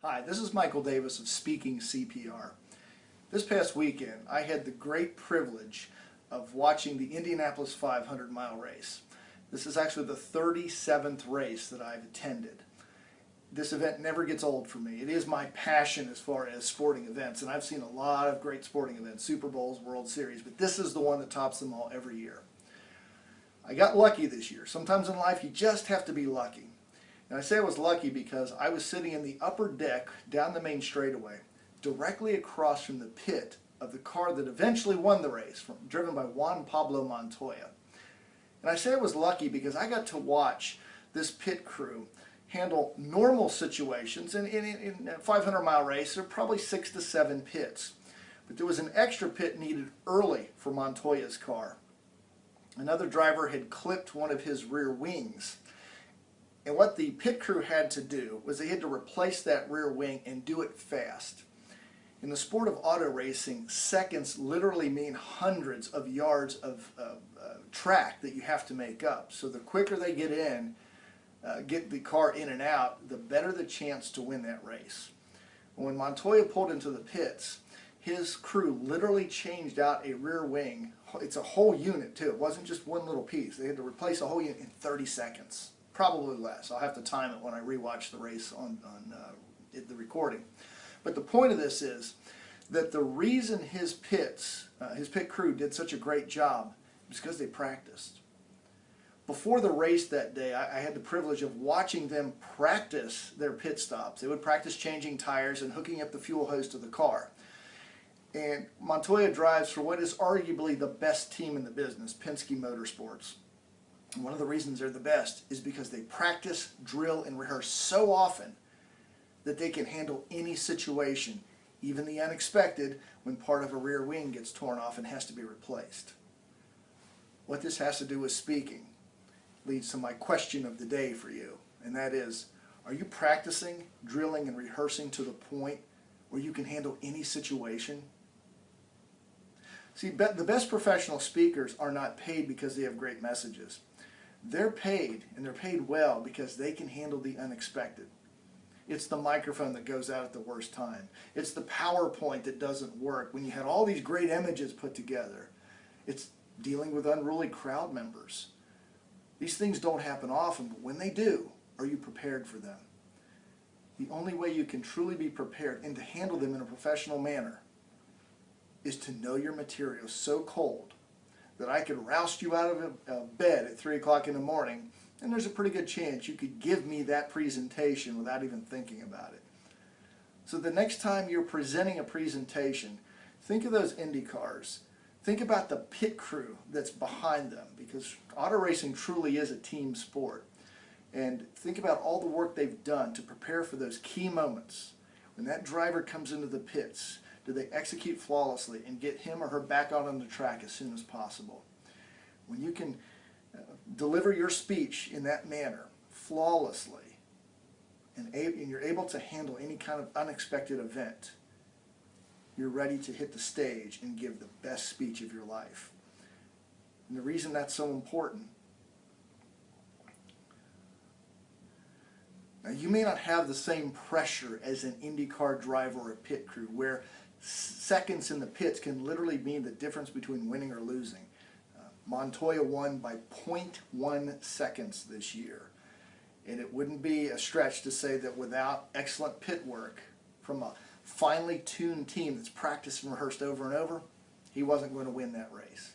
Hi, this is Michael Davis of Speaking CPR. This past weekend, I had the great privilege of watching the Indianapolis 500-mile race. This is actually the 37th race that I've attended. This event never gets old for me. It is my passion as far as sporting events, and I've seen a lot of great sporting events, Super Bowls, World Series, but this is the one that tops them all every year. I got lucky this year. Sometimes in life you just have to be lucky. And I say I was lucky because I was sitting in the upper deck down the main straightaway, directly across from the pit of the car that eventually won the race, driven by Juan Pablo Montoya. And I say I was lucky because I got to watch this pit crew handle normal situations. And in a 500-mile race, there are probably 6 to 7 pits. But there was an extra pit needed early for Montoya's car. Another driver had clipped one of his rear wings. And what the pit crew had to do was they had to replace that rear wing and do it fast. In the sport of auto racing, seconds literally mean hundreds of yards of track that you have to make up. So the quicker they get the car in and out, the better the chance to win that race. When Montoya pulled into the pits, his crew literally changed out a rear wing. It's a whole unit too. It wasn't just one little piece. They had to replace a whole unit in 30 seconds. Probably less. I'll have to time it when I rewatch the race on the recording. But the point of this is that the reason his pit crew did such a great job was because they practiced. Before the race that day, I had the privilege of watching them practice their pit stops. They would practice changing tires and hooking up the fuel hose to the car. And Montoya drives for what is arguably the best team in the business, Penske Motorsports. And one of the reasons they're the best is because they practice, drill, and rehearse so often that they can handle any situation, even the unexpected, when part of a rear wing gets torn off and has to be replaced. What this has to do with speaking leads to my question of the day for you, and that is, are you practicing, drilling, and rehearsing to the point where you can handle any situation? See, the best professional speakers are not paid because they have great messages. They're paid, and they're paid well, because they can handle the unexpected. It's the microphone that goes out at the worst time. It's the PowerPoint that doesn't work when you had all these great images put together. It's dealing with unruly crowd members. These things don't happen often, but when they do, are you prepared for them? The only way you can truly be prepared and to handle them in a professional manner is to know your material so cold that I could roust you out of bed at 3 o'clock in the morning, and there's a pretty good chance you could give me that presentation without even thinking about it. So the next time you're presenting a presentation, think of those Indy cars. Think about the pit crew that's behind them, because auto racing truly is a team sport. And think about all the work they've done to prepare for those key moments. When that driver comes into the pits, do they execute flawlessly and get him or her back out on the track as soon as possible? When you can deliver your speech in that manner, flawlessly, and you're able to handle any kind of unexpected event, you're ready to hit the stage and give the best speech of your life. And the reason that's so important, now you may not have the same pressure as an IndyCar driver or a pit crew, where seconds in the pits can literally mean the difference between winning or losing. Montoya won by 0.1 seconds this year. And it wouldn't be a stretch to say that without excellent pit work from a finely tuned team that's practiced and rehearsed over and over, he wasn't going to win that race.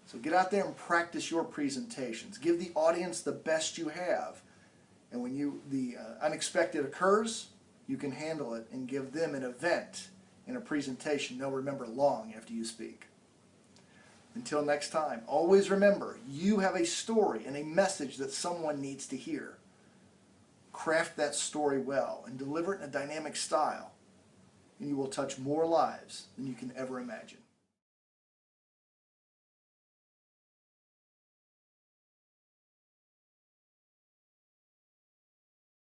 So get out there and practice your presentations. Give the audience the best you have. And when the unexpected occurs, you can handle it and give them an event in a presentation they'll remember long after you speak. Until next time, always remember, you have a story and a message that someone needs to hear. Craft that story well and deliver it in a dynamic style, and you will touch more lives than you can ever imagine.